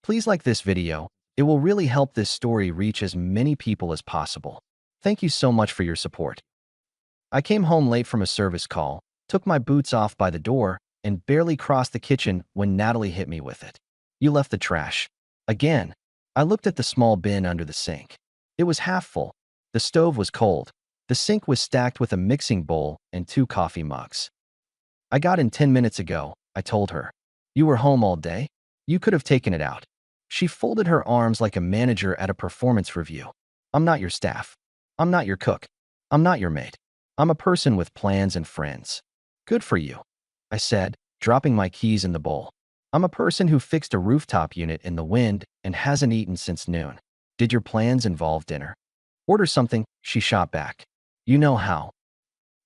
Please like this video. It will really help this story reach as many people as possible. Thank you so much for your support. I came home late from a service call, took my boots off by the door, and barely crossed the kitchen when Natalie hit me with it. You left the trash. Again. I looked at the small bin under the sink. It was half full. The stove was cold. The sink was stacked with a mixing bowl and 2 coffee mugs. I got in 10 minutes ago, I told her. You were home all day? You could have taken it out. She folded her arms like a manager at a performance review. I'm not your staff. I'm not your cook. I'm not your maid. I'm a person with plans and friends. Good for you, I said, dropping my keys in the bowl. I'm a person who fixed a rooftop unit in the wind and hasn't eaten since noon. Did your plans involve dinner? Order something, she shot back. You know how.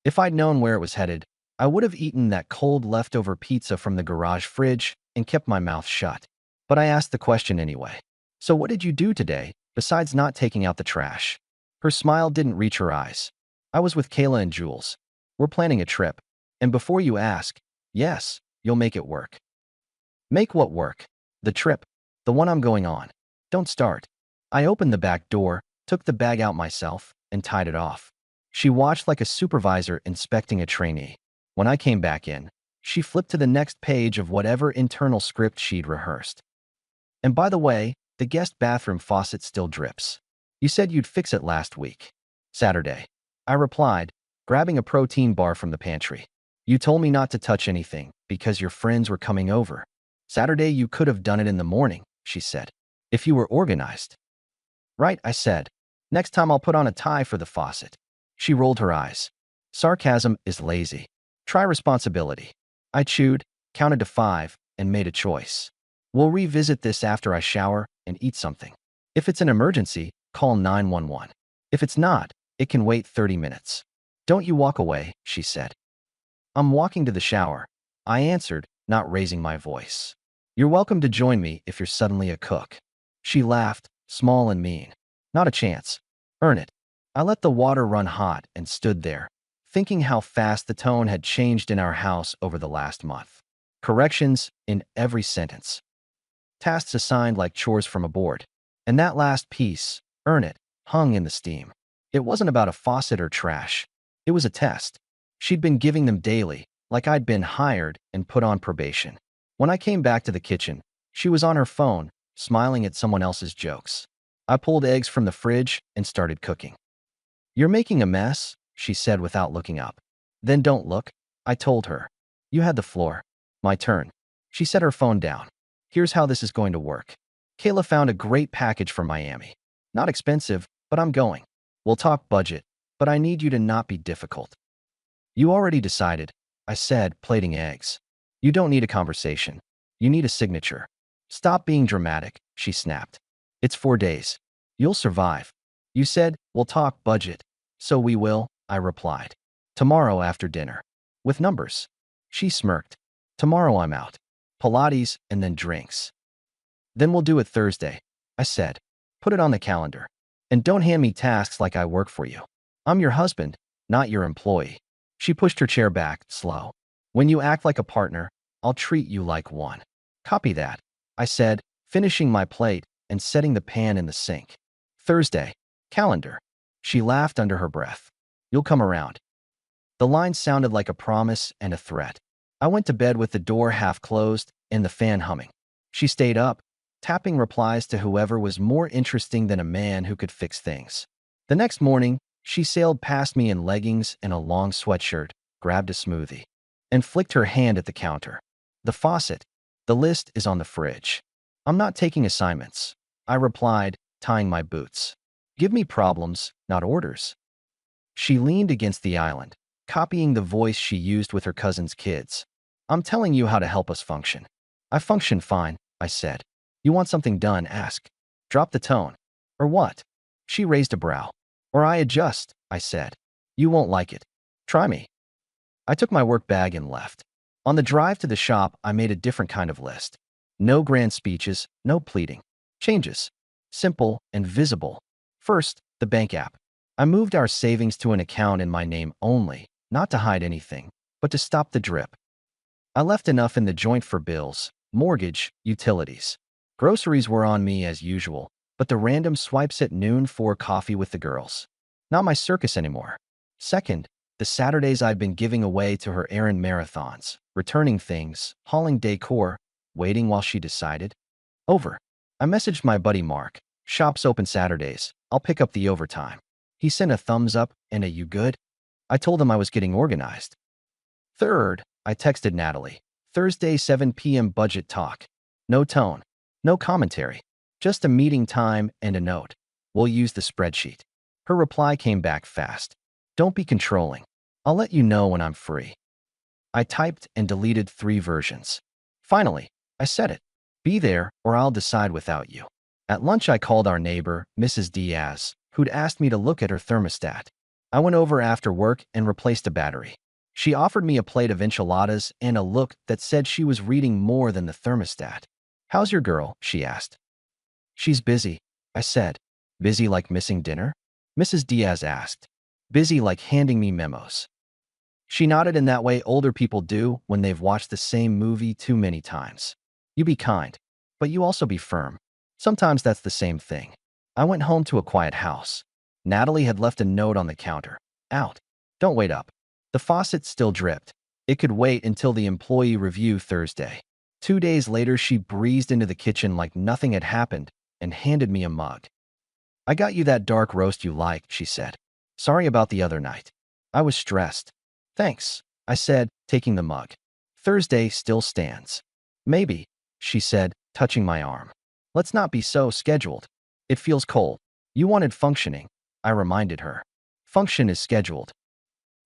If I'd known where it was headed, I would have eaten that cold leftover pizza from the garage fridge and kept my mouth shut. But I asked the question anyway. So what did you do today, besides not taking out the trash? Her smile didn't reach her eyes. I was with Kayla and Jules. We're planning a trip. And before you ask, yes, you'll make it work. Make what work? The trip. The one I'm going on. Don't start. I opened the back door, took the bag out myself, and tied it off. She watched like a supervisor inspecting a trainee. When I came back in, she flipped to the next page of whatever internal script she'd rehearsed. And by the way, the guest bathroom faucet still drips. You said you'd fix it last week. Saturday. I replied, grabbing a protein bar from the pantry. You told me not to touch anything because your friends were coming over. Saturday you could have done it in the morning, she said. If you were organized. Right, I said. Next time I'll put on a tie for the faucet. She rolled her eyes. Sarcasm is lazy. Try responsibility. I chewed, counted to 5, and made a choice. We'll revisit this after I shower and eat something. If it's an emergency, call 911. If it's not, it can wait 30 minutes. Don't you walk away, she said. I'm walking to the shower. I answered, not raising my voice. You're welcome to join me if you're suddenly a cook. She laughed, small and mean. Not a chance. Earn it. I let the water run hot and stood there, thinking how fast the tone had changed in our house over the last month. Corrections in every sentence. Tasks assigned like chores from a board. And that last piece, earn it, hung in the steam. It wasn't about a faucet or trash. It was a test. She'd been giving them daily, like I'd been hired and put on probation. When I came back to the kitchen, she was on her phone, smiling at someone else's jokes. I pulled eggs from the fridge and started cooking. You're making a mess, she said without looking up. Then don't look, I told her. You had the floor. My turn. She set her phone down. Here's how this is going to work. Kayla found a great package from Miami. Not expensive, but I'm going. We'll talk budget, but I need you to not be difficult. You already decided, I said, plating eggs. You don't need a conversation. You need a signature. Stop being dramatic, she snapped. It's 4 days. You'll survive. You said, we'll talk budget. So we will, I replied. Tomorrow after dinner. With numbers. She smirked. Tomorrow I'm out. Pilates and then drinks. Then we'll do it Thursday, I said. Put it on the calendar. And don't hand me tasks like I work for you. I'm your husband, not your employee. She pushed her chair back, slow. When you act like a partner, I'll treat you like one. Copy that, I said, finishing my plate and setting the pan in the sink. Thursday. Calendar. She laughed under her breath. You'll come around. The line sounded like a promise and a threat. I went to bed with the door half closed and the fan humming. She stayed up, tapping replies to whoever was more interesting than a man who could fix things. The next morning, she sailed past me in leggings and a long sweatshirt, grabbed a smoothie, and flicked her hand at the counter. The faucet. The list is on the fridge. I'm not taking assignments, I replied, tying my boots. Give me problems, not orders. She leaned against the island, copying the voice she used with her cousin's kids. I'm telling you how to help us function. I function fine, I said. You want something done, ask. Drop the tone. Or what? She raised a brow. Or I adjust, I said. You won't like it. Try me. I took my work bag and left. On the drive to the shop, I made a different kind of list. No grand speeches, no pleading. Changes. Simple and visible. First, the bank app. I moved our savings to an account in my name only, not to hide anything, but to stop the drip. I left enough in the joint for bills, mortgage, utilities. Groceries were on me as usual, but the random swipes at noon for coffee with the girls. Not my circus anymore. Second, the Saturdays I'd been giving away to her errand marathons, returning things, hauling decor, waiting while she decided. Over. I messaged my buddy Mark. Shop's open Saturdays. I'll pick up the overtime. He sent a thumbs up and a "you good?" I told him I was getting organized. Third, I texted Natalie. Thursday 7 p.m. budget talk. No tone. No commentary. Just a meeting time and a note. We'll use the spreadsheet. Her reply came back fast. Don't be controlling. I'll let you know when I'm free. I typed and deleted 3 versions. Finally, I said it. Be there or I'll decide without you. At lunch, I called our neighbor, Mrs. Diaz, who'd asked me to look at her thermostat. I went over after work and replaced a battery. She offered me a plate of enchiladas and a look that said she was reading more than the thermostat. How's your girl? She asked. She's busy, I said. Busy like missing dinner? Mrs. Diaz asked. Busy like handing me memos. She nodded in that way older people do when they've watched the same movie too many times. You be kind, but you also be firm. Sometimes that's the same thing. I went home to a quiet house. Natalie had left a note on the counter. Out. Don't wait up. The faucet still dripped. It could wait until the employee review Thursday. 2 days later, she breezed into the kitchen like nothing had happened and handed me a mug. I got you that dark roast you like, she said. Sorry about the other night. I was stressed. Thanks, I said, taking the mug. Thursday still stands. Maybe, she said, touching my arm. Let's not be so scheduled. It feels cold. You wanted functioning, I reminded her. Function is scheduled.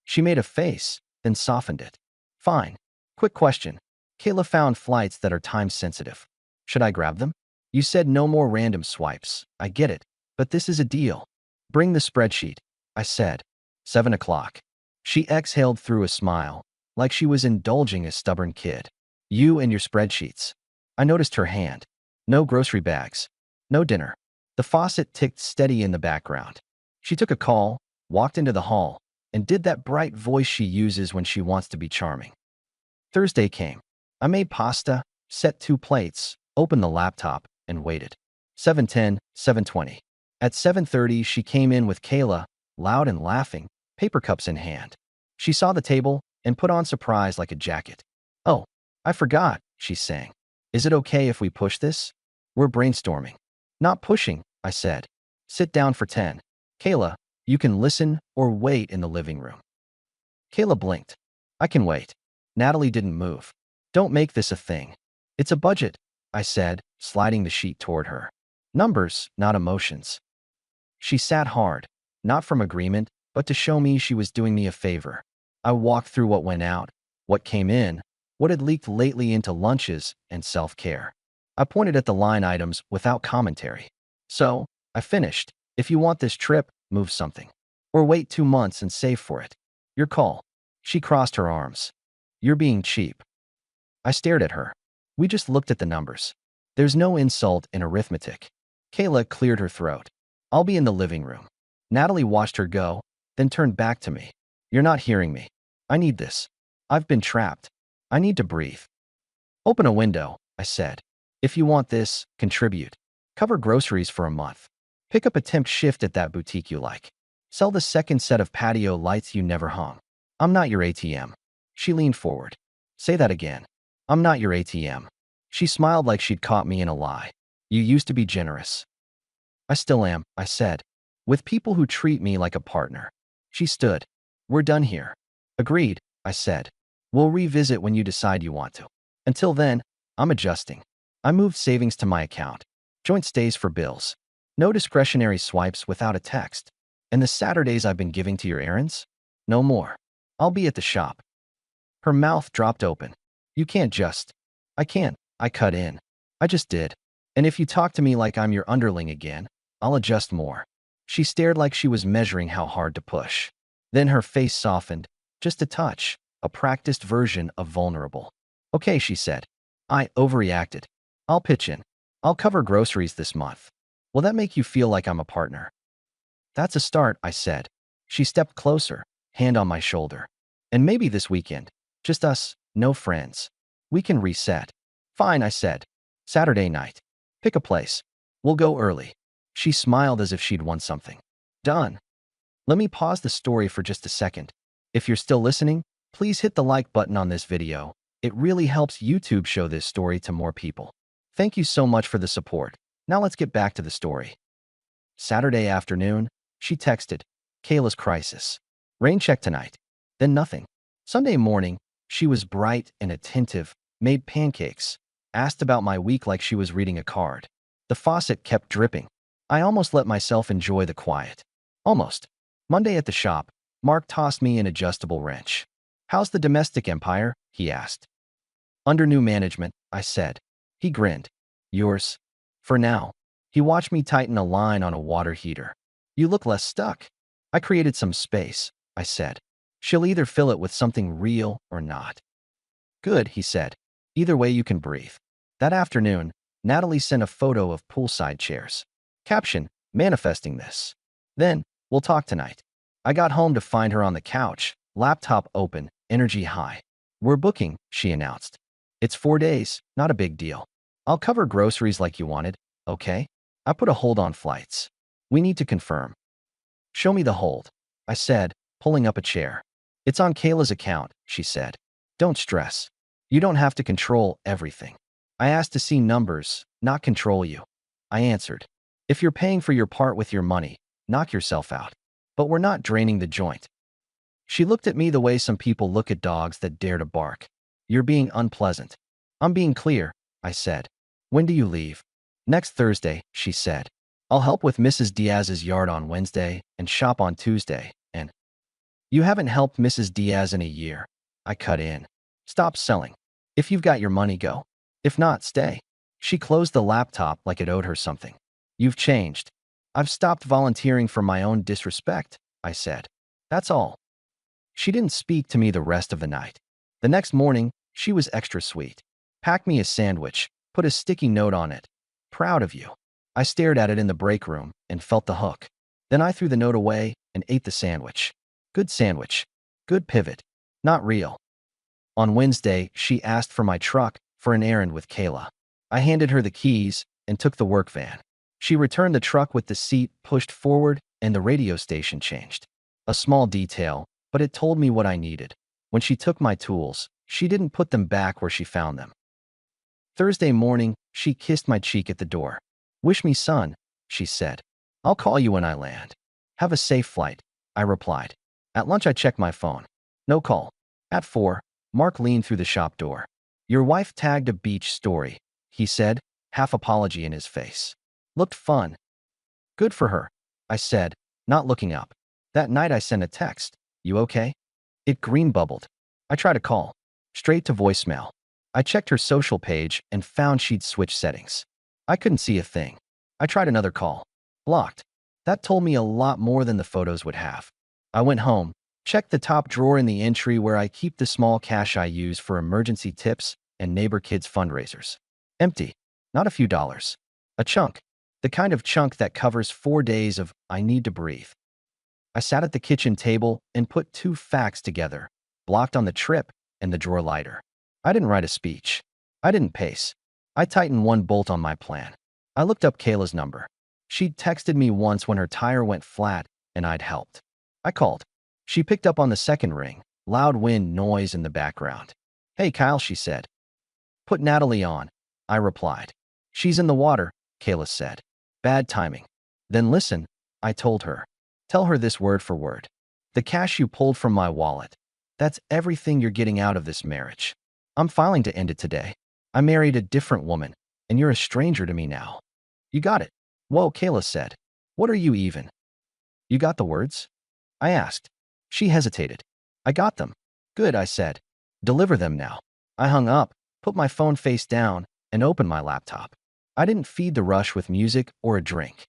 She made a face, then softened it. Fine. Quick question. Kayla found flights that are time-sensitive. Should I grab them? You said no more random swipes. I get it. But this is a deal. Bring the spreadsheet, I said. 7 o'clock. She exhaled through a smile, like she was indulging a stubborn kid. You and your spreadsheets. I noticed her hand. No grocery bags. No dinner. The faucet ticked steady in the background. She took a call, walked into the hall, and did that bright voice she uses when she wants to be charming. Thursday came. I made pasta, set 2 plates, opened the laptop, and waited. 7:10, 7:20. At 7:30, she came in with Kayla, loud and laughing, paper cups in hand. She saw the table and put on surprise like a jacket. Oh, I forgot, she sang. Is it okay if we push this? We're brainstorming. Not pushing, I said. Sit down for 10. Kayla, you can listen or wait in the living room. Kayla blinked. I can wait. Natalie didn't move. Don't make this a thing. It's a budget, I said, sliding the sheet toward her. Numbers, not emotions. She sat hard, not from agreement, but to show me she was doing me a favor. I walked through what went out, what came in, what had leaked lately into lunches, and self-care. I pointed at the line items without commentary. So, I finished. If you want this trip, move something. Or wait 2 months and save for it. Your call. She crossed her arms. You're being cheap. I stared at her. We just looked at the numbers. There's no insult in arithmetic. Kayla cleared her throat. I'll be in the living room. Natalie watched her go, then turned back to me. You're not hearing me. I need this. I've been trapped. I need to breathe. Open a window, I said. If you want this, contribute. Cover groceries for a month. Pick up a temp shift at that boutique you like. Sell the second set of patio lights you never hung. I'm not your ATM. She leaned forward. Say that again. I'm not your ATM. She smiled like she'd caught me in a lie. You used to be generous. I still am, I said. With people who treat me like a partner. She stood. We're done here. Agreed, I said. We'll revisit when you decide you want to. Until then, I'm adjusting. I moved savings to my account. Joint stays for bills. No discretionary swipes without a text. And the Saturdays I've been giving to your errands? No more. I'll be at the shop. Her mouth dropped open. You can't just. I can't. I cut in. I just did. And if you talk to me like I'm your underling again, I'll adjust more. She stared like she was measuring how hard to push. Then her face softened, just a touch, a practiced version of vulnerable. Okay, she said. I overreacted. I'll pitch in. I'll cover groceries this month. Will that make you feel like I'm a partner? That's a start, I said. She stepped closer, hand on my shoulder. And maybe this weekend. Just us, no friends. We can reset. Fine, I said. Saturday night. Pick a place. We'll go early. She smiled as if she'd won something. Done. Let me pause the story for just a second. If you're still listening, please hit the like button on this video. It really helps YouTube show this story to more people. Thank you so much for the support. Now let's get back to the story. Saturday afternoon, she texted, Kayla's crisis. Rain check tonight. Then nothing. Sunday morning, she was bright and attentive, made pancakes, asked about my week like she was reading a card. The faucet kept dripping. I almost let myself enjoy the quiet. Almost. Monday at the shop, Mark tossed me an adjustable wrench. How's the domestic empire? He asked. Under new management, I said. He grinned. Yours? For now. He watched me tighten a line on a water heater. You look less stuck. I created some space, I said. She'll either fill it with something real or not. Good, he said. Either way you can breathe. That afternoon, Natalie sent a photo of poolside chairs. Caption, manifesting this. Then, we'll talk tonight. I got home to find her on the couch, laptop open, energy high. We're booking, she announced. It's 4 days, not a big deal. I'll cover groceries like you wanted, okay? I put a hold on flights. We need to confirm. Show me the hold, I said, pulling up a chair. It's on Kayla's account, she said. Don't stress. You don't have to control everything. I asked to see numbers, not control you. I answered. If you're paying for your part with your money, knock yourself out. But we're not draining the joint. She looked at me the way some people look at dogs that dare to bark. You're being unpleasant. I'm being clear, I said. When do you leave? Next Thursday, she said. I'll help with Mrs. Diaz's yard on Wednesday and shop on Tuesday, and you haven't helped Mrs. Diaz in a year. I cut in. Stop selling. If you've got your money, go. If not, stay. She closed the laptop like it owed her something. You've changed. I've stopped volunteering for my own disrespect, I said. That's all. She didn't speak to me the rest of the night. The next morning, she was extra sweet. Packed me a sandwich, put a sticky note on it. Proud of you. I stared at it in the break room and felt the hook. Then I threw the note away and ate the sandwich. Good sandwich. Good pivot. Not real. On Wednesday, she asked for my truck for an errand with Kayla. I handed her the keys and took the work van. She returned the truck with the seat pushed forward and the radio station changed. A small detail, but it told me what I needed. When she took my tools, she didn't put them back where she found them. Thursday morning, she kissed my cheek at the door. Wish me son, she said. I'll call you when I land. Have a safe flight, I replied. At lunch I checked my phone. No call. At 4, Mark leaned through the shop door. Your wife tagged a beach story, he said, half apology in his face. Looked fun. Good for her, I said, not looking up. That night I sent a text. You okay? It green bubbled. I tried to call. Straight to voicemail. I checked her social page and found she'd switched settings. I couldn't see a thing. I tried another call. Blocked. That told me a lot more than the photos would have. I went home, checked the top drawer in the entry where I keep the small cash I use for emergency tips and neighbor kids' fundraisers. Empty. Not a few dollars. A chunk. The kind of chunk that covers 4 days of I need to breathe. I sat at the kitchen table and put 2 facts together, blocked on the trip and the drawer lighter. I didn't write a speech. I didn't pace. I tightened one bolt on my plan. I looked up Kayla's number. She'd texted me once when her tire went flat and I'd helped. I called. She picked up on the second ring, loud wind noise in the background. Hey Kyle, she said. Put Natalie on, I replied. She's in the water, Kayla said. Bad timing. Then listen, I told her. Tell her this word for word. The cash you pulled from my wallet. That's everything you're getting out of this marriage. I'm filing to end it today. I married a different woman, and you're a stranger to me now. You got it. Whoa, Kayla said. What are you even? You got the words? I asked. She hesitated. I got them. Good, I said. Deliver them now. I hung up, put my phone face down, and opened my laptop. I didn't feed the rush with music or a drink.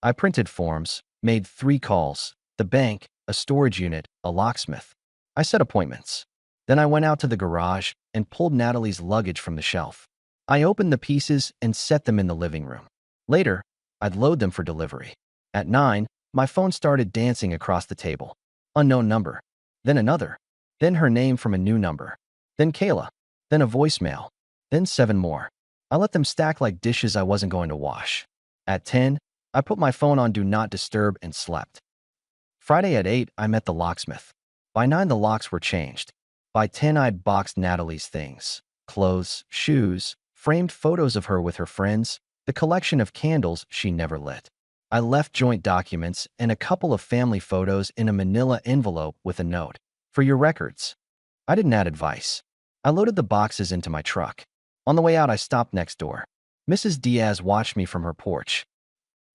I printed forms, made 3 calls, the bank, a storage unit, a locksmith. I set appointments. Then I went out to the garage and pulled Natalie's luggage from the shelf. I opened the pieces and set them in the living room. Later, I'd load them for delivery. At 9, my phone started dancing across the table. Unknown number. Then another. Then her name from a new number. Then Kayla. Then a voicemail. Then 7 more. I let them stack like dishes I wasn't going to wash. At 10, I put my phone on Do Not Disturb and slept. Friday at 8, I met the locksmith. By 9, the locks were changed. By 10, I'd boxed Natalie's things. Clothes, shoes, framed photos of her with her friends, the collection of candles she never lit. I left joint documents and a couple of family photos in a manila envelope with a note. For your records. I didn't add advice. I loaded the boxes into my truck. On the way out, I stopped next door. Mrs. Diaz watched me from her porch.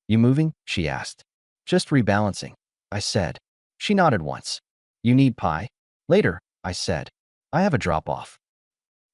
You moving? She asked. Just rebalancing, I said. She nodded once. You need pie? Later, I said. I have a drop-off.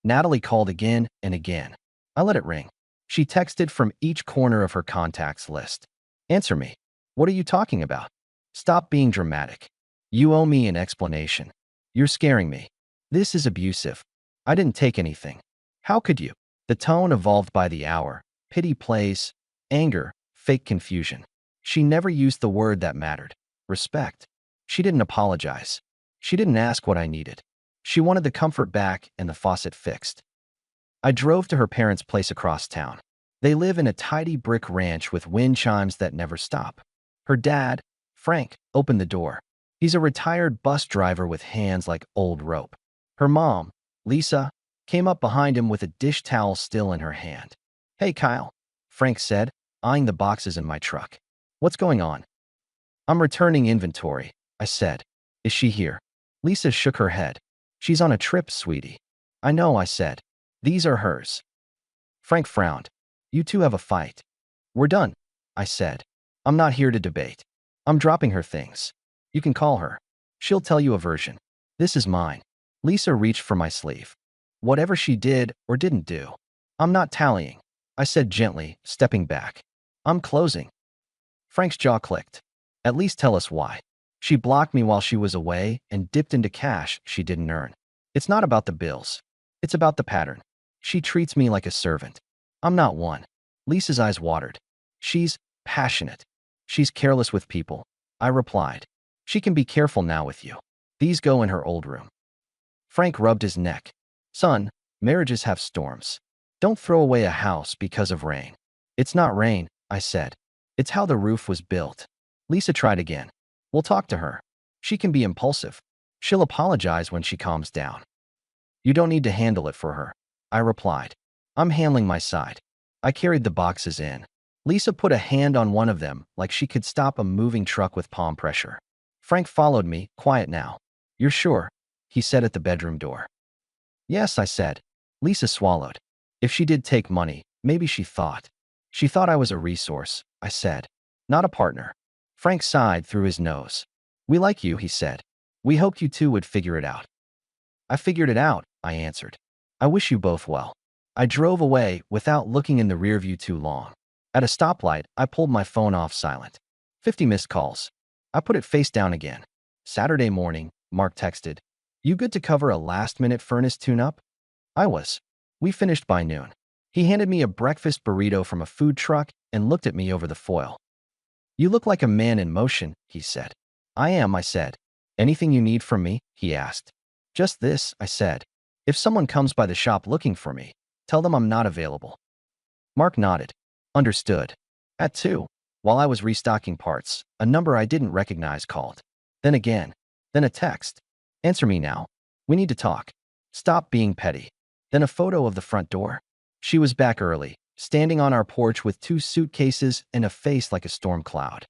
Natalie called again and again. I let it ring. She texted from each corner of her contacts list. Answer me. What are you talking about? Stop being dramatic. You owe me an explanation. You're scaring me. This is abusive. I didn't take anything. How could you? The tone evolved by the hour. Pity plays, anger, fake confusion. She never used the word that mattered. Respect. She didn't apologize. She didn't ask what I needed. She wanted the comfort back and the faucet fixed. I drove to her parents' place across town. They live in a tidy brick ranch with wind chimes that never stop. Her dad, Frank, opened the door. He's a retired bus driver with hands like old rope. Her mom, Lisa, came up behind him with a dish towel still in her hand. Hey, Kyle, Frank said, eyeing the boxes in my truck. What's going on? I'm returning inventory, I said. Is she here? Lisa shook her head. She's on a trip, sweetie. I know, I said. These are hers. Frank frowned. You two have a fight. We're done, I said. I'm not here to debate. I'm dropping her things. You can call her. She'll tell you a version. This is mine. Lisa reached for my sleeve. Whatever she did or didn't do, I'm not tallying, I said gently, stepping back. I'm closing. Frank's jaw clicked. At least tell us why. She blocked me while she was away and dipped into cash she didn't earn. It's not about the bills. It's about the pattern. She treats me like a servant. I'm not one. Lisa's eyes watered. She's passionate. She's careless with people. I replied. She can be careful now with you. These go in her old room. Frank rubbed his neck. Son, marriages have storms. Don't throw away a house because of rain. It's not rain, I said. It's how the roof was built. Lisa tried again. We'll talk to her. She can be impulsive. She'll apologize when she calms down. You don't need to handle it for her, I replied. I'm handling my side. I carried the boxes in. Lisa put a hand on one of them like she could stop a moving truck with palm pressure. Frank followed me, quiet now. You're sure? He said at the bedroom door. Yes, I said. Lisa swallowed. If she did take money, maybe she thought. She thought I was a resource, I said. Not a partner. Frank sighed through his nose. We like you, he said. We hoped you two would figure it out. I figured it out, I answered. I wish you both well. I drove away without looking in the rearview too long. At a stoplight, I pulled my phone off silent. 50 missed calls. I put it face down again. Saturday morning, Mark texted. You good to cover a last-minute furnace tune-up? I was. We finished by noon. He handed me a breakfast burrito from a food truck and looked at me over the foil. You look like a man in motion, he said. I am, I said. Anything you need from me? He asked. Just this, I said. If someone comes by the shop looking for me, tell them I'm not available. Mark nodded. Understood. At 2, while I was restocking parts, a number I didn't recognize called. Then again. Then a text. Answer me now. We need to talk. Stop being petty. Then a photo of the front door. She was back early, standing on our porch with 2 suitcases and a face like a storm cloud.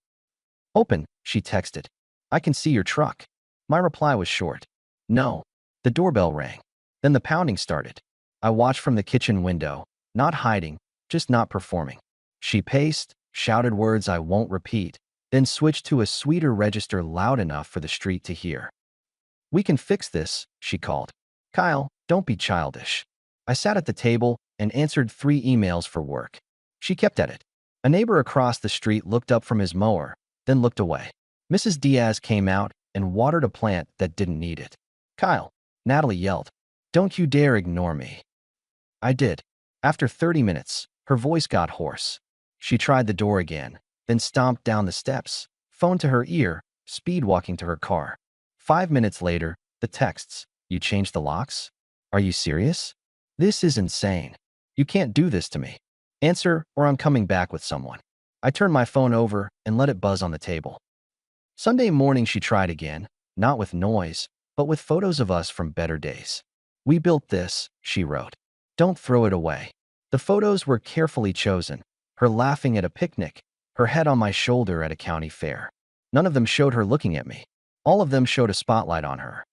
Open, she texted. I can see your truck. My reply was short. No. The doorbell rang. Then the pounding started. I watched from the kitchen window, not hiding, just not performing. She paced, shouted words I won't repeat, then switched to a sweeter register loud enough for the street to hear. We can fix this, she called. Kyle, don't be childish. I sat at the table and answered 3 emails for work. She kept at it. A neighbor across the street looked up from his mower, then looked away. Mrs. Diaz came out and watered a plant that didn't need it. Kyle, Natalie yelled. Don't you dare ignore me. I did. After 30 minutes, her voice got hoarse. She tried the door again, then stomped down the steps, phone to her ear, speed walking to her car. 5 minutes later, the texts. You changed the locks? Are you serious? This is insane. You can't do this to me. Answer, or I'm coming back with someone. I turned my phone over and let it buzz on the table. Sunday morning she tried again, not with noise, but with photos of us from better days. We built this, she wrote. Don't throw it away. The photos were carefully chosen, her laughing at a picnic, her head on my shoulder at a county fair. None of them showed her looking at me. All of them showed a spotlight on her.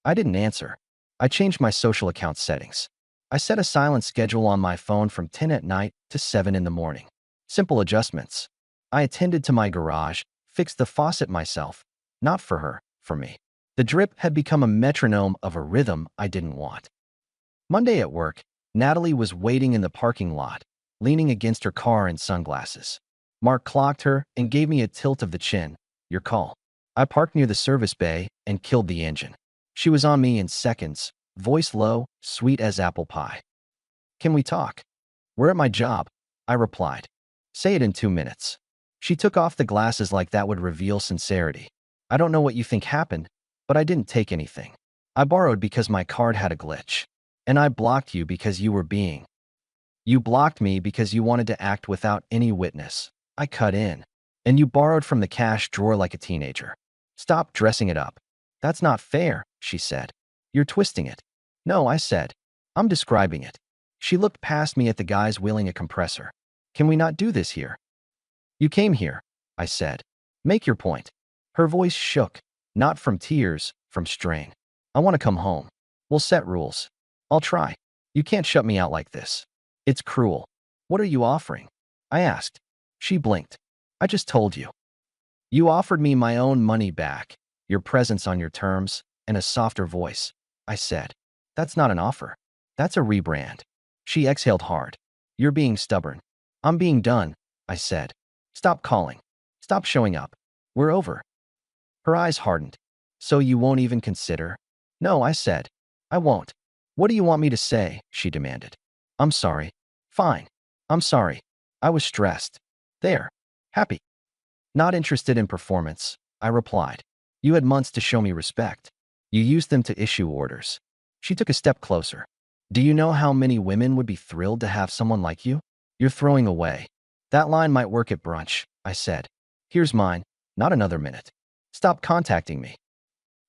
I didn't answer. I changed my social account settings. I set a silent schedule on my phone from 10 at night to 7 in the morning. Simple adjustments. I attended to my garage, fixed the faucet myself. Not for her, for me. The drip had become a metronome of a rhythm I didn't want. Monday at work, Natalie was waiting in the parking lot, leaning against her car in sunglasses. Mark clocked her and gave me a tilt of the chin. Your call. I parked near the service bay and killed the engine. She was on me in seconds, voice low, sweet as apple pie. Can we talk? We're at my job, I replied. Say it in 2 minutes. She took off the glasses like that would reveal sincerity. I don't know what you think happened, but I didn't take anything. I borrowed because my card had a glitch. And I blocked you because you were being. You blocked me because you wanted to act without any witness. I cut in. And you borrowed from the cash drawer like a teenager. Stop dressing it up. That's not fair, she said. You're twisting it. No, I said. I'm describing it. She looked past me at the guys wheeling a compressor. Can we not do this here? You came here, I said. Make your point. Her voice shook, not from tears, from strain. I want to come home. We'll set rules. I'll try. You can't shut me out like this. It's cruel. What are you offering? I asked. She blinked. I just told you. You offered me my own money back, your presence on your terms, and a softer voice. I said. That's not an offer. That's a rebrand. She exhaled hard. You're being stubborn. I'm being done, I said. Stop calling. Stop showing up. We're over. Her eyes hardened. So you won't even consider? No, I said. I won't. What do you want me to say? She demanded. I'm sorry. Fine. I'm sorry. I was stressed. There. Happy. Not interested in performance, I replied. You had months to show me respect. You used them to issue orders. She took a step closer. Do you know how many women would be thrilled to have someone like you? You're throwing away. That line might work at brunch, I said. Here's mine, not another minute. Stop contacting me.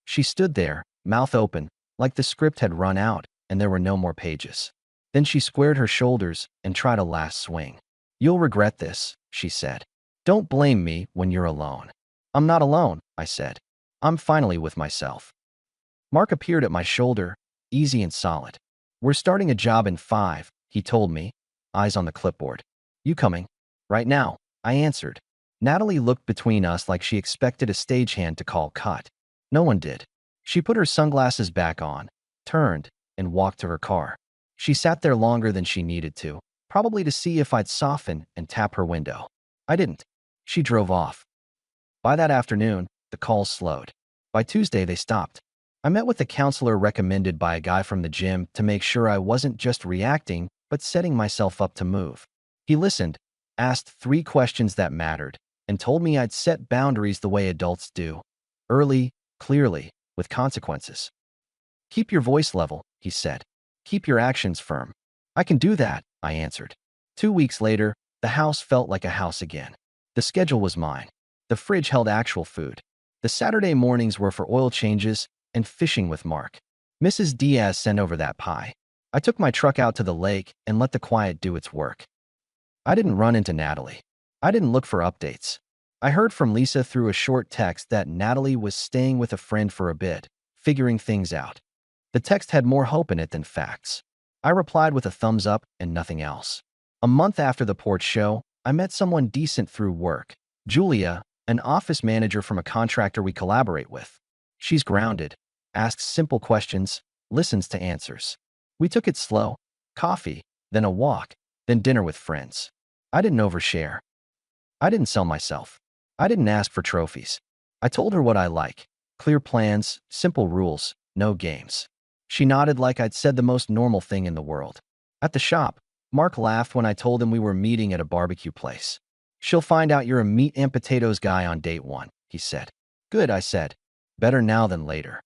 She stood there, mouth open, like the script had run out and there were no more pages. Then she squared her shoulders and tried a last swing. You'll regret this, she said. Don't blame me when you're alone. I'm not alone, I said. I'm finally with myself. Mark appeared at my shoulder, easy and solid. We're starting a job in 5, he told me, eyes on the clipboard. You coming? Right now, I answered. Natalie looked between us like she expected a stagehand to call cut. No one did. She put her sunglasses back on, turned, and walked to her car. She sat there longer than she needed to, probably to see if I'd soften and tap her window. I didn't. She drove off. By that afternoon, the calls slowed. By Tuesday, they stopped. I met with the counselor recommended by a guy from the gym to make sure I wasn't just reacting, but setting myself up to move. He listened, asked 3 questions that mattered, and told me I'd set boundaries the way adults do. Early, clearly, with consequences. Keep your voice level, he said. Keep your actions firm. I can do that, I answered. 2 weeks later, the house felt like a house again. The schedule was mine. The fridge held actual food. The Saturday mornings were for oil changes and fishing with Mark. Mrs. Diaz sent over that pie. I took my truck out to the lake and let the quiet do its work. I didn't run into Natalie. I didn't look for updates. I heard from Lisa through a short text that Natalie was staying with a friend for a bit, figuring things out. The text had more hope in it than facts. I replied with a thumbs up and nothing else. A month after the porch show, I met someone decent through work. Julia, an office manager from a contractor we collaborate with. She's grounded, asks simple questions, listens to answers. We took it slow. Coffee, then a walk, then dinner with friends. I didn't overshare. I didn't sell myself. I didn't ask for trophies. I told her what I like. Clear plans, simple rules, no games. She nodded like I'd said the most normal thing in the world. At the shop, Mark laughed when I told him we were meeting at a barbecue place. She'll find out you're a meat and potatoes guy on date 1, he said. Good, I said. Better now than later.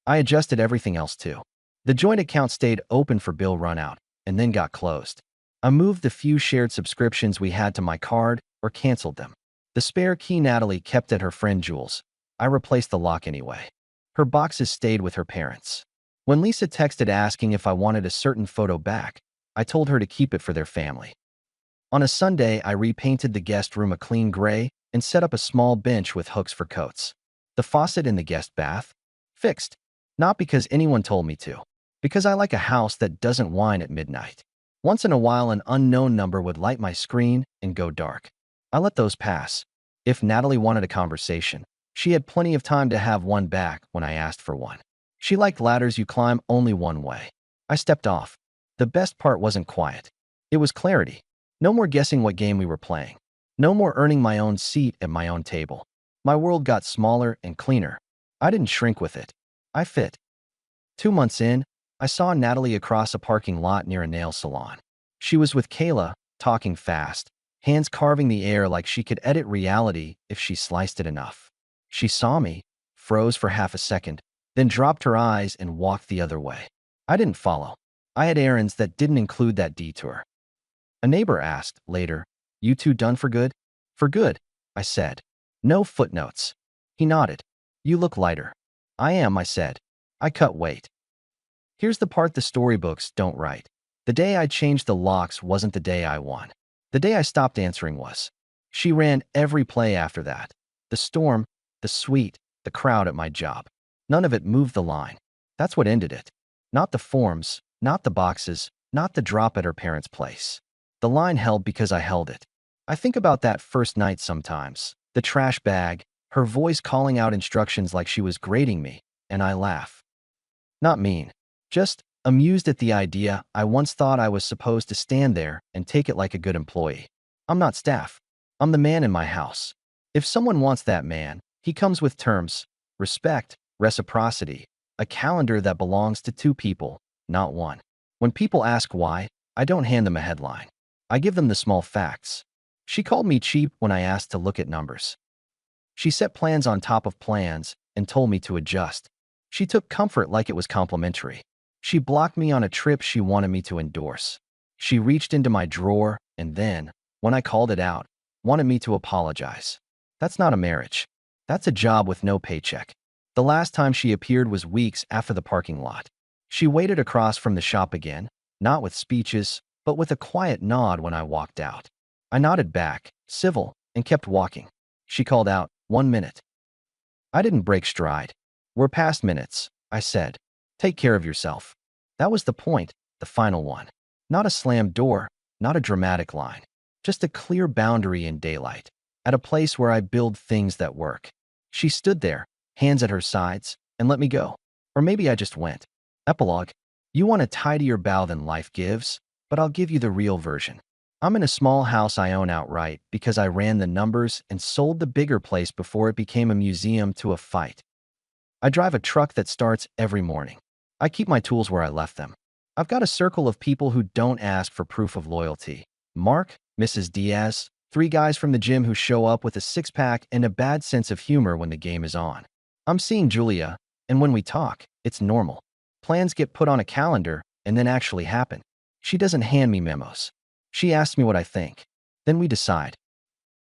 I adjusted everything else too. The joint account stayed open for bill runout, and then got closed. I moved the few shared subscriptions we had to my card or canceled them. The spare key Natalie kept at her friend Jules. I replaced the lock anyway. Her boxes stayed with her parents. When Lisa texted asking if I wanted a certain photo back, I told her to keep it for their family. On a Sunday, I repainted the guest room a clean gray and set up a small bench with hooks for coats. The faucet in the guest bath? Fixed. Not because anyone told me to. Because I like a house that doesn't whine at midnight. Once in a while, an unknown number would light my screen and go dark. I let those pass. If Natalie wanted a conversation, she had plenty of time to have one back when I asked for one. She liked ladders you climb only one way. I stepped off. The best part wasn't quiet. It was clarity. No more guessing what game we were playing. No more earning my own seat at my own table. My world got smaller and cleaner. I didn't shrink with it. I fit. 2 months in, I saw Natalie across a parking lot near a nail salon. She was with Kayla, talking fast, hands carving the air like she could edit reality if she sliced it enough. She saw me, froze for half a second, then dropped her eyes and walked the other way. I didn't follow. I had errands that didn't include that detour. A neighbor asked, later, "You two done for good?" "For good," I said. "No footnotes." He nodded. "You look lighter." "I am," I said. I cut weight. Here's the part the storybooks don't write. The day I changed the locks wasn't the day I won. The day I stopped answering was. She ran every play after that. The storm, the suite, the crowd at my job. None of it moved the line. That's what ended it. Not the forms, not the boxes, not the drop at her parents' place. The line held because I held it. I think about that first night sometimes. The trash bag, her voice calling out instructions like she was grading me, and I laugh. Not mean. Just amused at the idea I once thought I was supposed to stand there and take it like a good employee. I'm not staff. I'm the man in my house. If someone wants that man, he comes with terms, respect, reciprocity, a calendar that belongs to 2 people, not 1. When people ask why, I don't hand them a headline. I give them the small facts. She called me cheap when I asked to look at numbers. She set plans on top of plans and told me to adjust. She took comfort like it was complimentary. She blocked me on a trip she wanted me to endorse. She reached into my drawer and then, when I called it out, wanted me to apologize. That's not a marriage. That's a job with no paycheck. The last time she appeared was weeks after the parking lot. She waited across from the shop again, not with speeches, but with a quiet nod when I walked out. I nodded back, civil, and kept walking. She called out, 1 minute. I didn't break stride. "We're past minutes," I said. "Take care of yourself." That was the point, the final one. Not a slammed door, not a dramatic line. Just a clear boundary in daylight, at a place where I build things that work. She stood there, hands at her sides, and let me go. Or maybe I just went. Epilogue. You want a tidier bow than life gives, but I'll give you the real version. I'm in a small house I own outright because I ran the numbers and sold the bigger place before it became a museum to a fight. I drive a truck that starts every morning. I keep my tools where I left them. I've got a circle of people who don't ask for proof of loyalty. Mark, Mrs. Diaz, 3 guys from the gym who show up with a 6-pack and a bad sense of humor when the game is on. I'm seeing Julia, and when we talk, it's normal. Plans get put on a calendar and then actually happen. She doesn't hand me memos. She asks me what I think. Then we decide.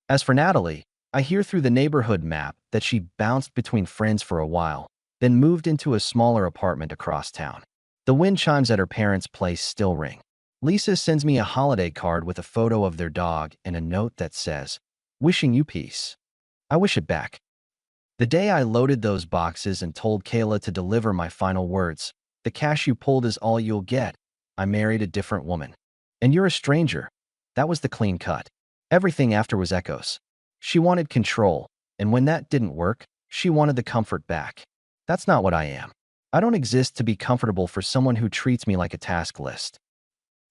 As for Natalie, I hear through the neighborhood map that she bounced between friends for a while, then moved into a smaller apartment across town. The wind chimes at her parents' place still ring. Lisa sends me a holiday card with a photo of their dog and a note that says, "Wishing you peace." I wish it back. The day I loaded those boxes and told Kayla to deliver my final words, "The cash you pulled is all you'll get. I married a different woman. And you're a stranger." That was the clean cut. Everything after was echoes. She wanted control, and when that didn't work, she wanted the comfort back. That's not what I am. I don't exist to be comfortable for someone who treats me like a task list.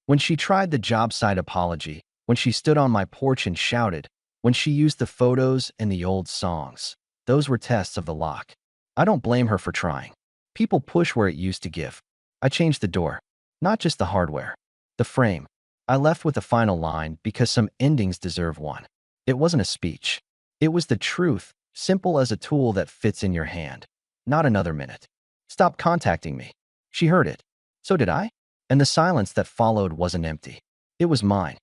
When she tried the job site apology, when she stood on my porch and shouted, when she used the photos and the old songs, those were tests of the lock. I don't blame her for trying. People push where it used to give. I changed the door, not just the hardware, the frame. I left with a final line because some endings deserve one. It wasn't a speech. It was the truth, simple as a tool that fits in your hand. Not another minute. "Stop contacting me." She heard it. So did I. And the silence that followed wasn't empty. It was mine.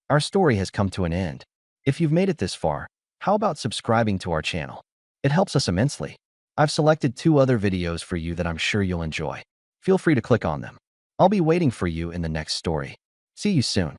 Our story has come to an end. If you've made it this far, how about subscribing to our channel? It helps us immensely. I've selected 2 other videos for you that I'm sure you'll enjoy. Feel free to click on them. I'll be waiting for you in the next story. See you soon.